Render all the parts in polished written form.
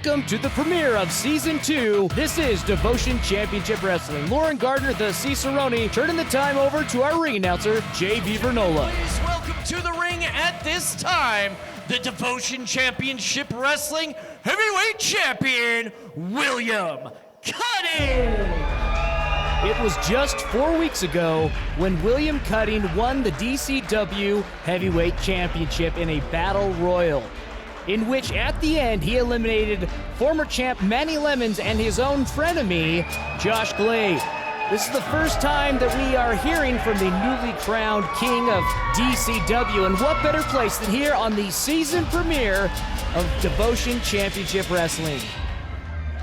Welcome to the premiere of Season 2. This is Devotion Championship Wrestling. Lauren Gardner, the Cicerone, turning the time over to our ring announcer, J.B. Vernola. Please welcome to the ring at this time, the Devotion Championship Wrestling Heavyweight Champion, William Cutting. It was just 4 weeks ago when William Cutting won the DCW Heavyweight Championship in a Battle Royal, in which at the end he eliminated former champ Manny Lemons and his own frenemy, Josh Glade. This is the first time that we are hearing from the newly crowned king of DCW, and what better place than here on the season premiere of Devotion Championship Wrestling.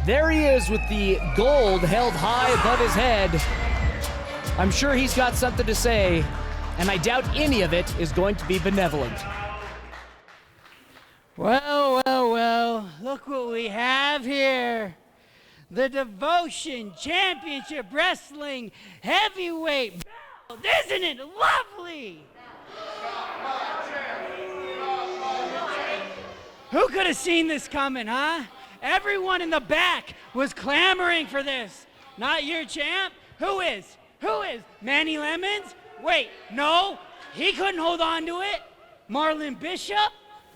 There he is with the gold held high above his head. I'm sure he's got something to say, and I doubt any of it is going to be benevolent. Well, look what we have here. The Devotion Championship Wrestling Heavyweight Belt. Isn't it lovely? Who could have seen this coming, huh? Everyone in the back was clamoring for this. Not your champ? Who is? Manny Lemons? Wait, no, he couldn't hold on to it. Marlon Bishop?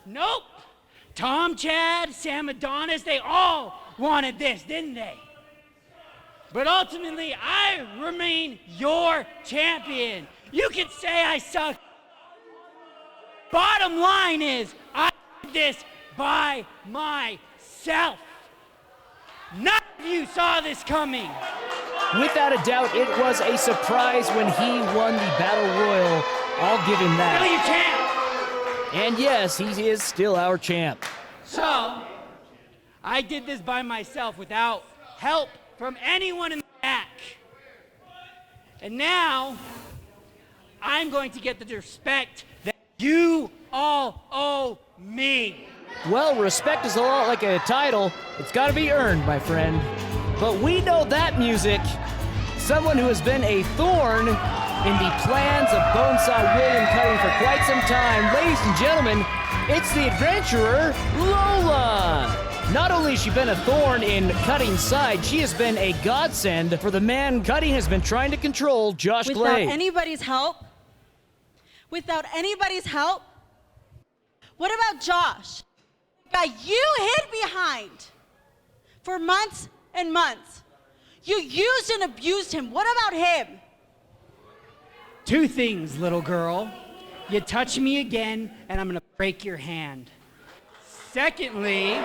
Nope. Tom Chad, Sam Adonis, they all wanted this, didn't they? But ultimately, I remain your champion. You can say I suck. Bottom line is, I did this by myself. None of you saw this coming. Without a doubt, it was a surprise when he won the Battle Royal. I'll give him that. Still your champ. And yes, he is still our champ. So, I did this by myself without help from anyone in the back. And now, I'm going to get the respect that you all owe me. Well, respect is a lot like a title. It's got to be earned, my friend. But we know that music. Someone who has been a thorn in the plans of Bonesaw William Cutting for quite some time. Ladies and gentlemen, it's the adventurer, Lola. Not only has she been a thorn in Cutting's side, she has been a godsend for the man Cutting has been trying to control, Josh Glade. Without anybody's help? What about Josh? The guy you hid behind for months and months. You used and abused him. What about him? Two things, little girl. You touch me again, and I'm gonna break your hand. Secondly,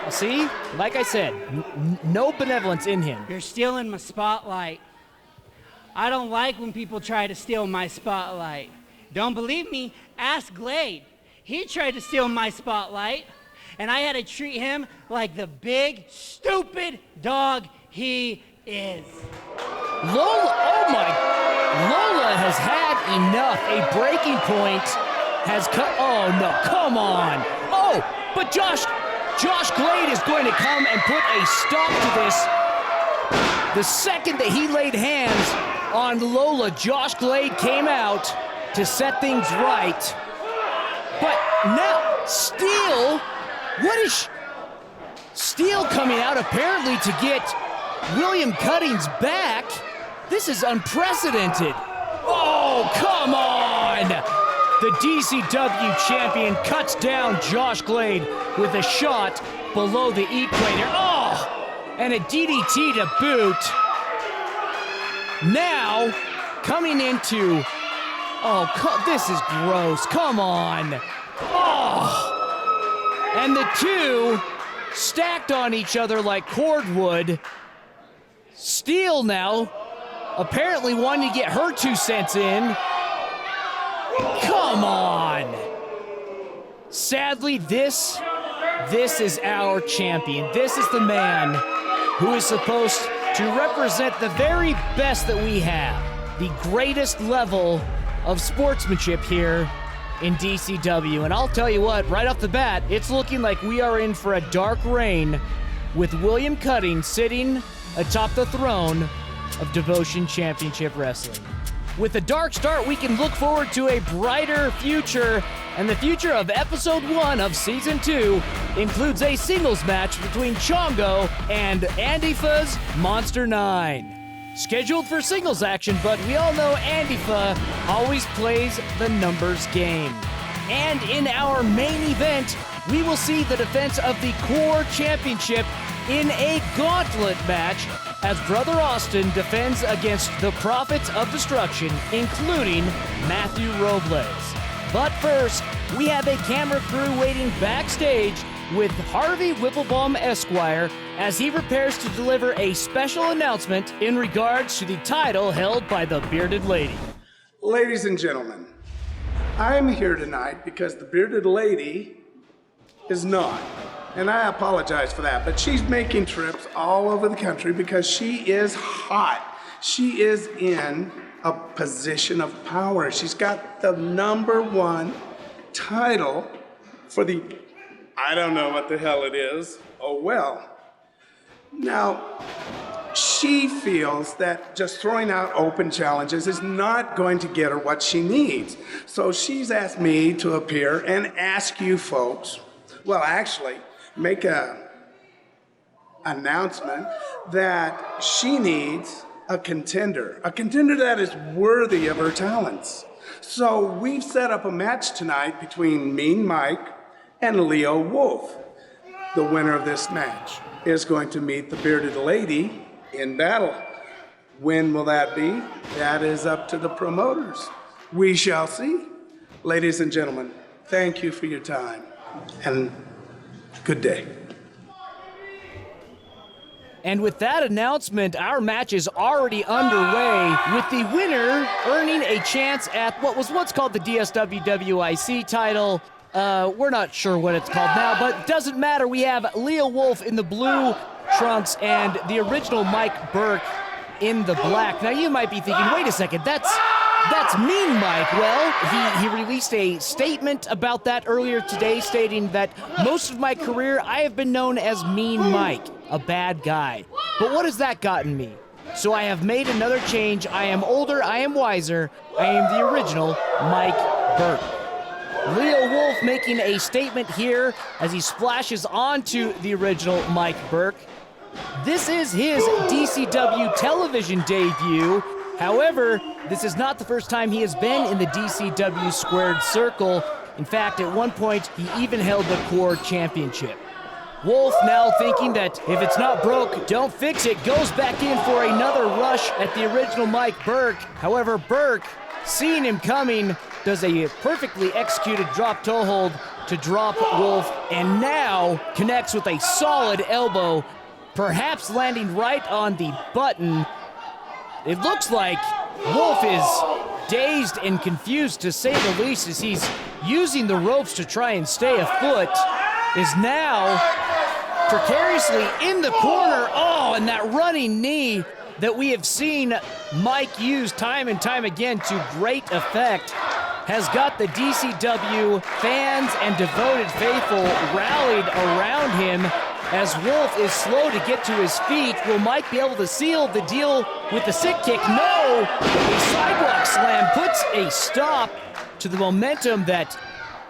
See, like I said, no benevolence in him. you're stealing my spotlight. I don't like when people try to steal my spotlight. Don't believe me? Ask Glade. He tried to steal my spotlight, and I had to treat him like the big, stupid dog he is. Lola has had enough. A breaking point has cut. Oh no, come on. Oh, but Josh Glade is going to come and put a stop to this. The second that he laid hands on Lola, Josh Glade came out to set things right. But now, Steel coming out apparently to get William Cutting's back. This is unprecedented. Oh, come on! The DCW champion cuts down Josh Glade with a shot below the equator. Oh! And a DDT to boot. Now, coming into... Oh, this is gross. Come on. Oh! And the two stacked on each other like cordwood. Steel now apparently wanting to get her 2 cents in. Come on. Sadly, this is our champion. This is the man who is supposed to represent the very best that we have. The greatest level of sportsmanship here in DCW. And I'll tell you what, right off the bat, it's looking like we are in for a dark reign with William Cutting sitting atop the throne of Devotion Championship Wrestling. With a dark start, we can look forward to a brighter future, and the future of Episode 1 of Season 2 includes a singles match between Chongo and Antifa's Monster 9. Scheduled for singles action, but we all know Antifa always plays the numbers game. And in our main event, we will see the defense of the Core Championship in a Gauntlet match as Brother Austin defends against the Prophets of Destruction, including Matthew Robles. But first, we have a camera crew waiting backstage with Harvey Whipplebaum Esq as he prepares to deliver a special announcement in regards to the title held by the Bearded Lady. Ladies and gentlemen, I am here tonight because the Bearded Lady is not. And I apologize for that, but she's making trips all over the country because she is hot. She is in a position of power. She's got the #1 title for the, I don't know what the hell it is. Oh well. Now, she feels that just throwing out open challenges is not going to get her what she needs. So she's asked me to appear and ask you folks, well, actually, make a announcement that she needs a contender that is worthy of her talents. So we've set up a match tonight between Mean Mike and Leo Wolf. The winner of this match is going to meet the Bearded Lady in battle. When will that be? That is up to the promoters. We shall see. Ladies and gentlemen, thank you for your time, and good day. And with that announcement, our match is already underway, with the winner earning a chance at what was once called the DSW-WIC title. We're not sure what it's called now, but doesn't matter. We have Leo Wolf in the blue trunks and the original Mike Burke in the black. Now you might be thinking, wait a second, that's Mean Mike. Well, he released a statement about that earlier today, stating that most of my career I have been known as Mean Mike, a bad guy. But what has that gotten me? So I have made another change. I am older, I am wiser. I am the original Mike Burke. Leo Wolf making a statement here as he splashes onto the original Mike Burke. This is his DCW television debut. However, this is not the first time he has been in the DCW Squared Circle. In fact, at one point, he even held the Core Championship. Wolf, now thinking that if it's not broke, don't fix it, goes back in for another rush at the original Mike Burke. However, Burke, seeing him coming, does a perfectly executed drop toe hold to drop Wolf, and now connects with a solid elbow, perhaps landing right on the button. It looks like Wolf is dazed and confused, to say the least, as he's using the ropes to try and stay afloat. Is now precariously in the corner. Oh, and that running knee that we have seen Mike use time and time again to great effect has got the DCW fans and devoted faithful rallied around him. As Wolf is slow to get to his feet, will Mike be able to seal the deal with the sick kick? No! A sidewalk slam puts a stop to the momentum that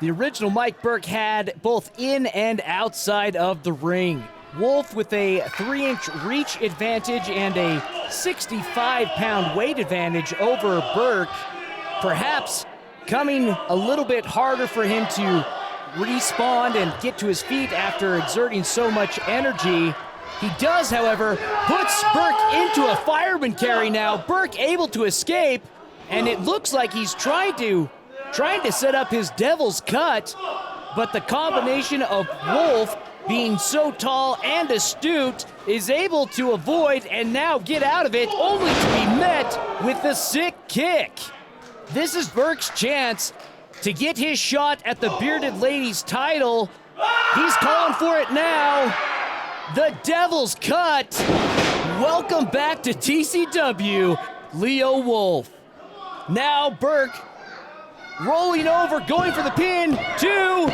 the original Mike Burke had both in and outside of the ring. Wolf with a 3-inch reach advantage and a 65-pound weight advantage over Burke. Perhaps coming a little bit harder for him to respawn and get to his feet after exerting so much energy. He does, however, puts Burke into a fireman carry now. Burke able to escape, and it looks like he's trying to set up his devil's cut, but the combination of Wolf being so tall and astute is able to avoid and now get out of it, only to be met with the sick kick. This is Burke's chance to get his shot at the Bearded Lady's title. He's calling for it now. The Devil's Cut. Welcome back to TCW, Leo Wolf. Now Burke rolling over, going for the pin. 2.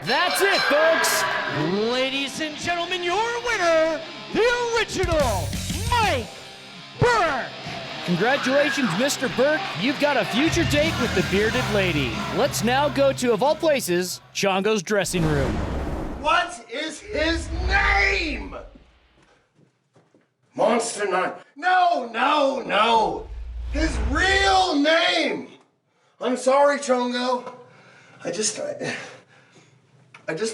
That's it, folks. Ladies and gentlemen, your winner, the original Mike Burke. Congratulations, Mr. Burke. You've got a future date with the bearded lady. Let's now go to, of all places, Chongo's dressing room. What is his name? Monster 9. No. His real name. I'm sorry, Chongo. I just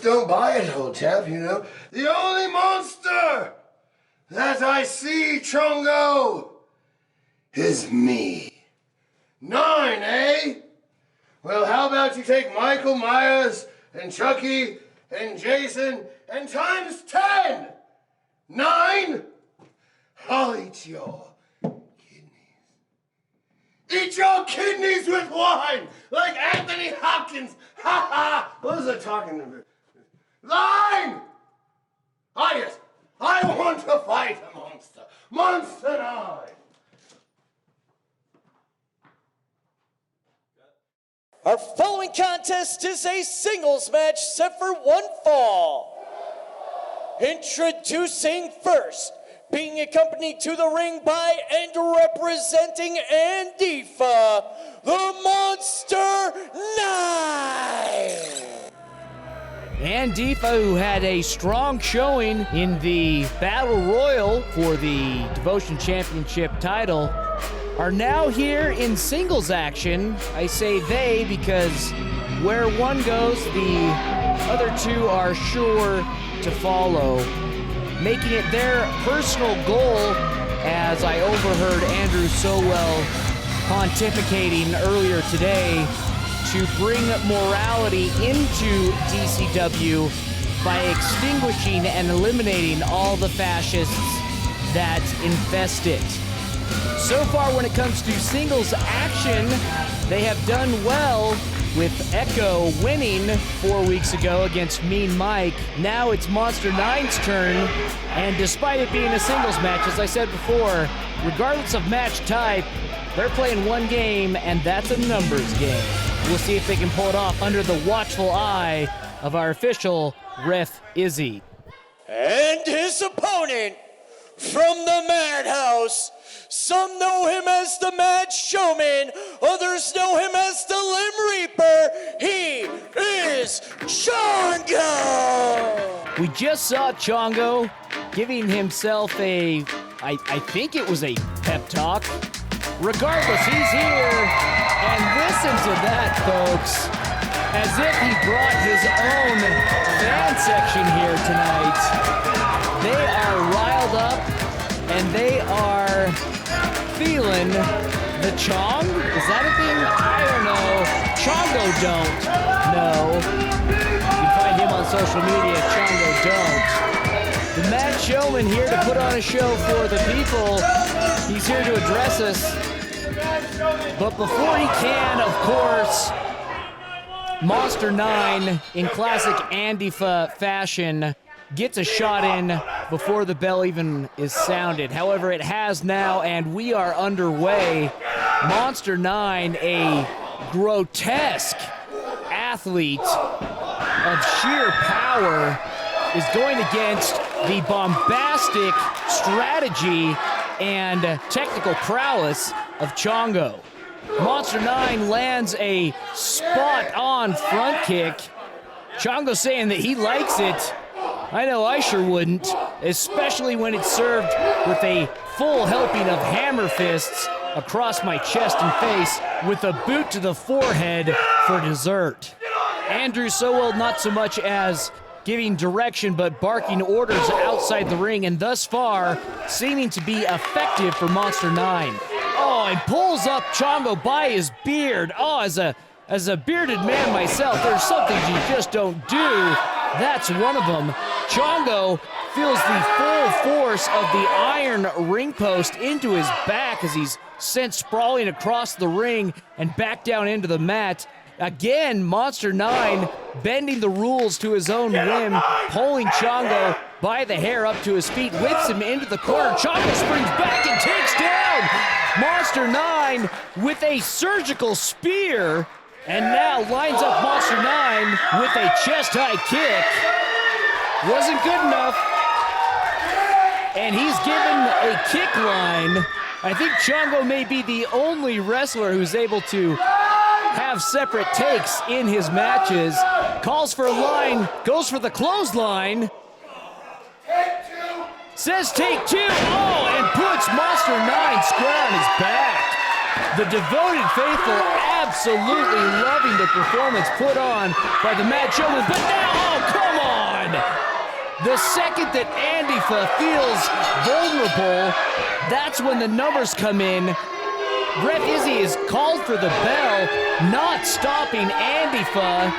don't buy it, old chap, you know. The only monster that I see, Chongo, is me. 9, eh? Well, how about you take Michael Myers and Chucky and Jason and times 10? 9? I'll eat your kidneys. Eat your kidneys with wine, like Anthony Hopkins. Ha ha! What was I talking about? Line! Ah, yes. I want to fight a monster. Monster 9. Our following contest is a singles match set for one fall. Introducing first, being accompanied to the ring by and representing Antifa, the Monster 9. Antifa, who had a strong showing in the Battle Royal for the Devotion Championship title, are now here in singles action. I say they because where one goes, the other two are sure to follow, making it their personal goal, as I overheard Andrew Sowell pontificating earlier today, to bring morality into DCW by extinguishing and eliminating all the fascists that infest it. So far, when it comes to singles action, they have done well, with Echo winning 4 weeks ago against Mean Mike. Now it's Monster 9's turn, and despite it being a singles match, as I said before, regardless of match type, they're playing one game, and that's a numbers game. We'll see if they can pull it off under the watchful eye of our official, Ref Izzy. And his opponent from the Madhouse. Some know him as the Mad Showman, others know him as the Limb Reaper. He is Chongo! We just saw Chongo giving himself I think it was a pep talk. Regardless, he's here, and listen to that, folks. As if he brought his own fan section here tonight. They are riled up, and they are feeling the Chong? Is that a thing? I don't know. Chongo don't know. You can find him on social media, Chongo don't. The Mad Showman here to put on a show for the people. He's here to address us. But before he can, of course, Monster 9, in classic Antifa fashion, gets a shot in before the bell even is sounded. However, it has now, and we are underway. Monster 9, a grotesque athlete of sheer power, is going against the bombastic strategy and technical prowess of Chongo. Monster 9 lands a spot-on front kick. Chongo saying that he likes it. I know I sure wouldn't, especially when it's served with a full helping of hammer fists across my chest and face with a boot to the forehead for dessert. Andrew Sowell not so much as giving direction but barking orders outside the ring, and thus far seeming to be effective for Monster 9. Oh, and pulls up Chongo by his beard. Oh, as a bearded man myself, there's some things you just don't do. That's one of them. Chongo feels the full force of the iron ring post into his back as he's sent sprawling across the ring and back down into the mat. Again, Monster 9 bending the rules to his own whim, pulling Chongo by the hair up to his feet, whips him into the corner. Chongo springs back and takes down Monster 9 with a surgical spear, and now lines up Monster 9 with a chest-high kick. Wasn't good enough, and he's given a kick line I think Chongo may be the only wrestler who's able to have separate takes in his matches. Calls for a line, goes for the clothesline. Says take two. Oh, and puts Monster 9 square on his back. The devoted faithful absolutely loving the performance put on by the Mad Showman. But now, oh, come on! The second that Antifa feels vulnerable, that's when the numbers come in. Ref Izzy is called for the bell, not stopping Antifa.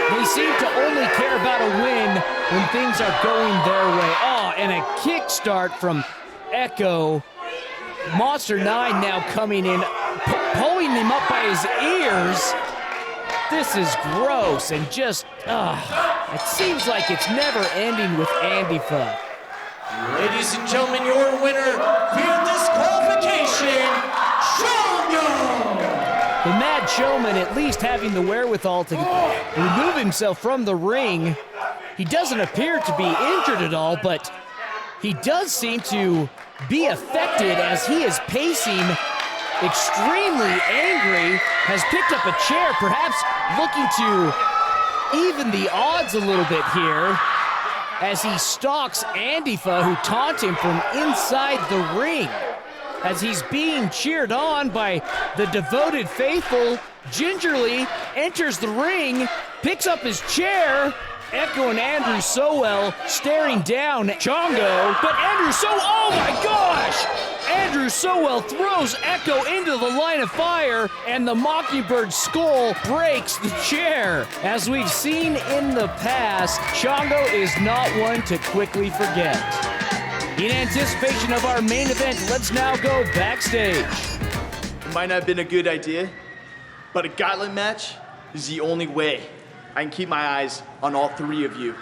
They seem to only care about a win when things are going their way. Oh, and a kickstart from Echo. Monster 9 now coming in, pulling him up by his ears. This is gross and just, it seems like it's never ending with Antifa. Ladies and gentlemen, your winner via disqualification, Chongo! The Mad Showman at least having the wherewithal to remove himself from the ring. He doesn't appear to be injured at all, but he does seem to be affected as he is pacing extremely angry, has picked up a chair, perhaps looking to even the odds a little bit here as he stalks Antifa, who taunts him from inside the ring. As he's being cheered on by the devoted faithful, gingerly enters the ring, picks up his chair. Echo and Andrew Sowell staring down at Chongo, but Andrew oh my gosh! Andrew Sowell throws Echo into the line of fire, and the Mockingbird skull breaks the chair. As we've seen in the past, Chongo is not one to quickly forget. In anticipation of our main event, let's now go backstage. It might not have been a good idea, but a gauntlet match is the only way I can keep my eyes on all three of you.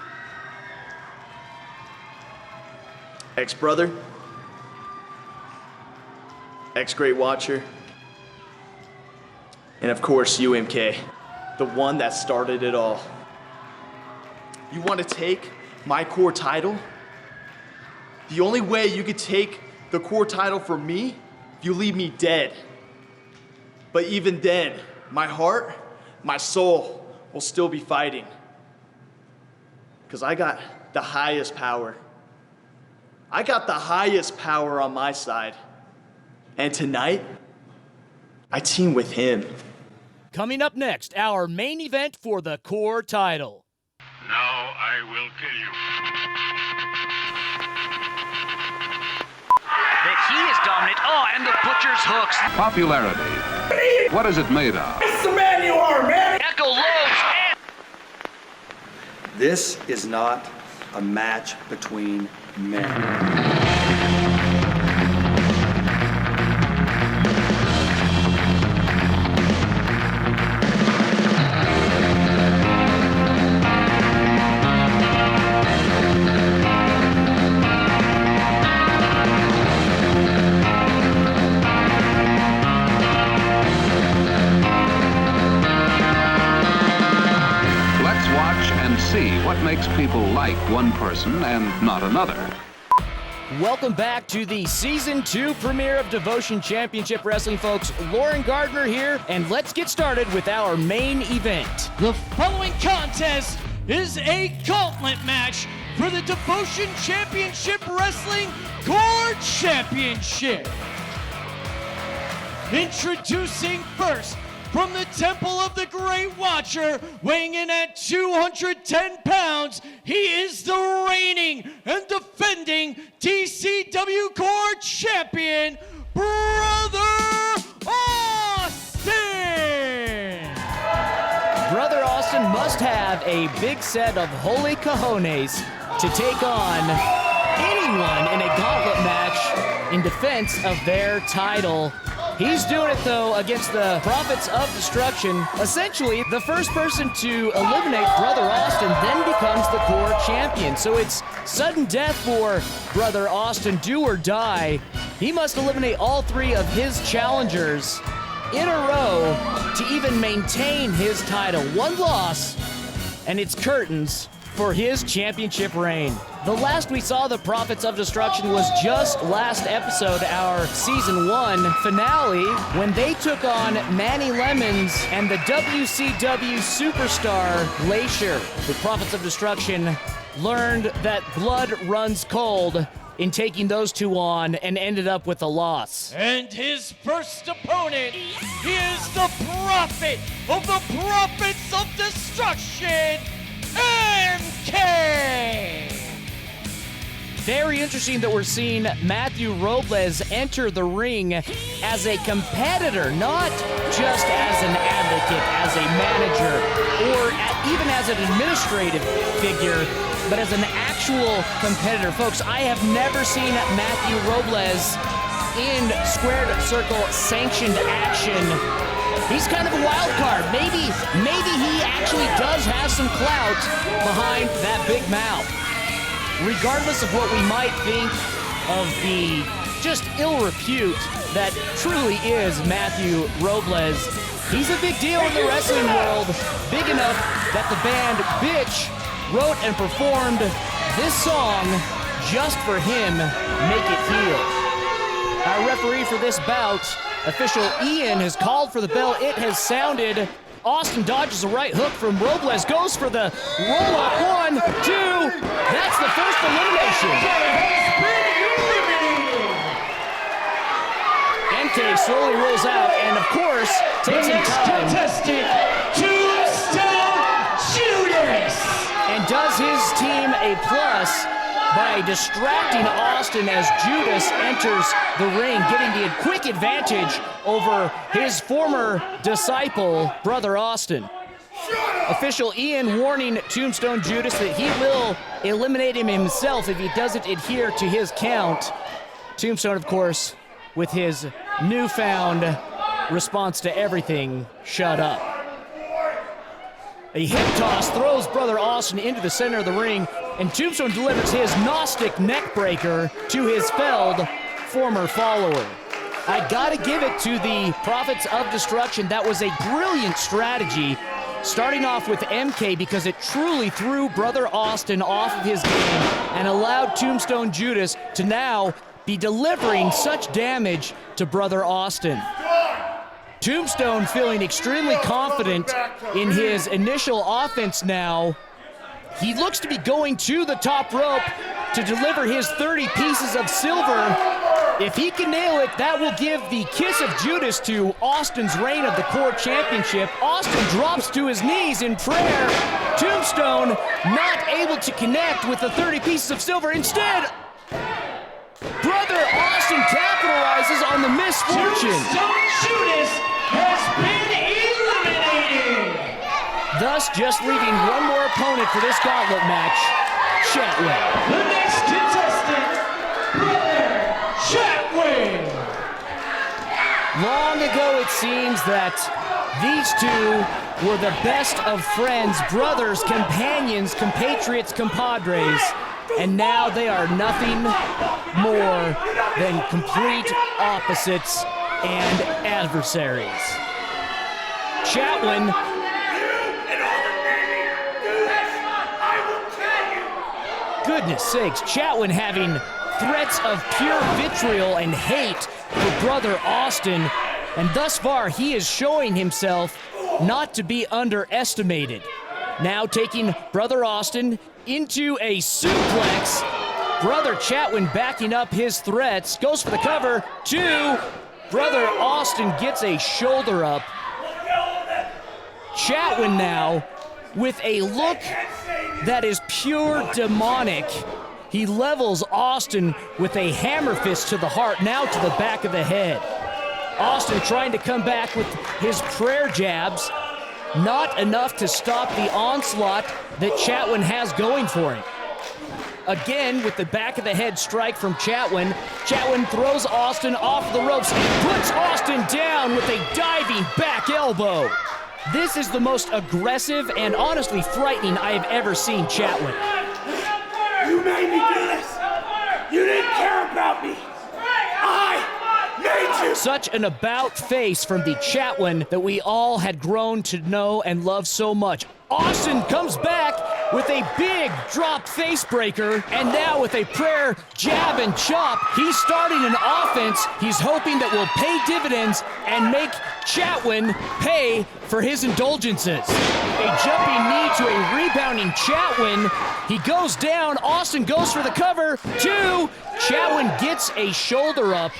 Ex-brother, ex-Great Watcher, and of course UMK, the one that started it all. You want to take my core title? The only way you could take the core title from me, if you leave me dead. But even then, my heart, my soul will still be fighting. Because I got the highest power. I got the highest power on my side. And tonight, I team with him. Coming up next, our main event for the core title. Now I will kill you. That he is dominant. Oh, and the Butcher's hooks. Popularity. What is it made of? It's the man you are, man! Echo loads and... This is not a match between men. See what makes people like one person and not another. Welcome back to the Season 2 premiere of Devotion Championship Wrestling, folks. Lauren Gardner here, and let's get started with our main event. The following contest is a gauntlet match for the Devotion Championship Wrestling Core Championship. Introducing first, from the Temple of the Great Watcher, weighing in at 210 pounds, he is the reigning and defending DCW Core Champion, Brother Austin! Brother Austin must have a big set of holy cojones to take on anyone in a gauntlet match in defense of their title. He's doing it, though, against the Prophets of Destruction. Essentially, the first person to eliminate Brother Austin then becomes the core champion. So it's sudden death for Brother Austin, do or die. He must eliminate all three of his challengers in a row to even maintain his title. One loss, and it's curtains for his championship reign. The last we saw the Prophets of Destruction was just last episode, our Season 1 finale, when they took on Manny Lemons and the WCW superstar Glacier. The Prophets of Destruction learned that blood runs cold in taking those two on and ended up with a loss. And his first opponent is the Prophet of the Prophets of Destruction, MK! Very interesting that we're seeing Matthew Robles enter the ring as a competitor, not just as an advocate, as a manager, or even as an administrative figure, but as an actual competitor. Folks, I have never seen Matthew Robles in squared circle sanctioned action. He's kind of a wild card. Maybe he actually does have some clout behind that big mouth. Regardless of what we might think of the just ill repute that truly is Matthew Robles, he's a big deal in the wrestling world, big enough that the band Bitch wrote and performed this song just for him, Make It Heal. Our referee for this bout, official Ian, has called for the bell. It has sounded. Austin dodges a right hook from Robles, goes for the roll-up. 1, 2. That's the first elimination. MK slowly rolls out and, of course, takes some time. Contestant, Tombstone Judas! And does his team a plus by distracting Austin as Judas enters the ring, getting the quick advantage over his former disciple, Brother Austin. Official Ian warning Tombstone Judas that he will eliminate him himself if he doesn't adhere to his count. Tombstone, of course, with his newfound response to everything, shut up. A hip toss throws Brother Austin into the center of the ring, and Tombstone delivers his Gnostic neckbreaker to his felled former follower. I gotta give it to the Prophets of Destruction. That was a brilliant strategy, starting off with MK, because it truly threw Brother Austin off of his game and allowed Tombstone Judas to now be delivering such damage to Brother Austin. Tombstone feeling extremely confident in his initial offense now. He looks to be going to the top rope to deliver his 30 pieces of silver. If he can nail it, that will give the kiss of Judas to Austin's reign of the core championship. Austin drops to his knees in prayer. Tombstone not able to connect with the 30 pieces of silver. Instead, Brother Austin capitalizes on the misfortune. Tombstone Judas has been eliminated! Thus, just leaving one more opponent for this gauntlet match, Chatwin. The next contestant, Brother Chatwin! Long ago, it seems that these two were the best of friends, brothers, companions, compatriots, compadres, and now they are nothing more than complete opposites and adversaries. Chatwin goodness sakes, Chatwin having threats of pure vitriol and hate for Brother Austin, and thus far he is showing himself not to be underestimated. Now taking Brother Austin into a suplex. Brother Chatwin backing up his threats, goes for the cover. 2. Brother Austin gets a shoulder up. Chatwin now with a look that is pure demonic. He levels Austin with a hammer fist to the heart, now to the back of the head. Austin trying to come back with his prayer jabs. Not enough to stop the onslaught that Chatwin has going for him. Again, with the back of the head strike from Chatwin. Chatwin throws Austin off the ropes, puts Austin down with a diving back elbow. This is the most aggressive and honestly frightening I have ever seen Chatwin. You made me do this! You didn't care about me! I made you! Such an about face from the Chatwin that we all had grown to know and love so much. Austin comes back, with a big drop face breaker, and now with a prayer jab and chop, he's starting an offense he's hoping that will pay dividends and make Chatwin pay for his indulgences. A jumping knee to a rebounding Chatwin. He goes down, Austin goes for the cover, 2, Chatwin gets a shoulder up.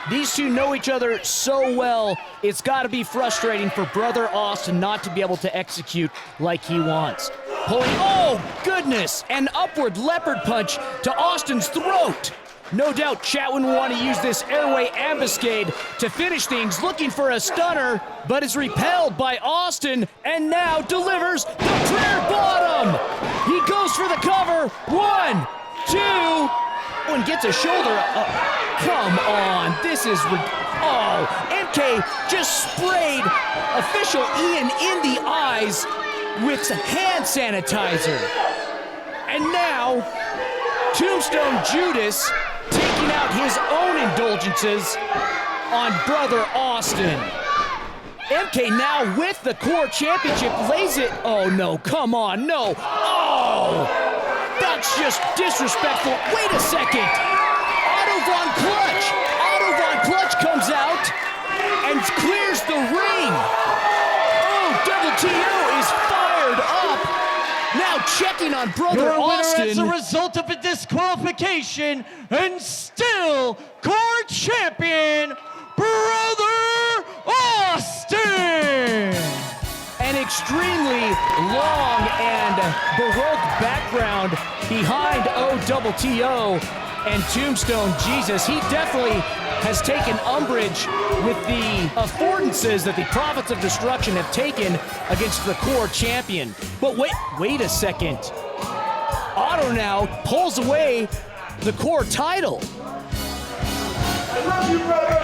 These two know each other so well, it's got to be frustrating for brother Austin not to be able to execute like he wants. Pulling, oh goodness, an upward leopard punch to Austin's throat. No doubt Chatwin will want to use this airway ambuscade to finish things, looking for a stunner, but is repelled by Austin, and now delivers the prayer bottom. He goes for the cover, 1, 2, and gets a shoulder. Come on, this is, oh, MK just sprayed official Ian in the eyes with hand sanitizer. And now, Tombstone Judas taking out his own indulgences on brother Austin. MK now with the core championship, lays it, oh no, come on, no, oh, that's just disrespectful. Wait a second, Otto Von Clutch comes out and clears the ring. Oh, Double TO is fired up. Now checking on brother Austin. As a result of a disqualification and still core champion, brother Austin. An extremely long and Baroque background behind OTTO and Tombstone Jesus. He definitely has taken umbrage with the affordances that the Prophets of Destruction have taken against the core champion. But wait a second. Otto now pulls away the core title. I love you, brother.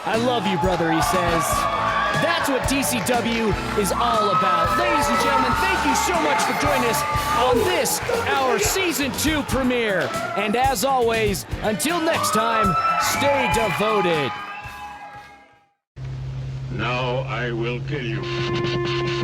I love you, brother, he says. That's what DCW is all about. Ladies and gentlemen, thank you so much for joining us on this, our Season 2 premiere. And as always, until next time, stay devoted. Now I will kill you.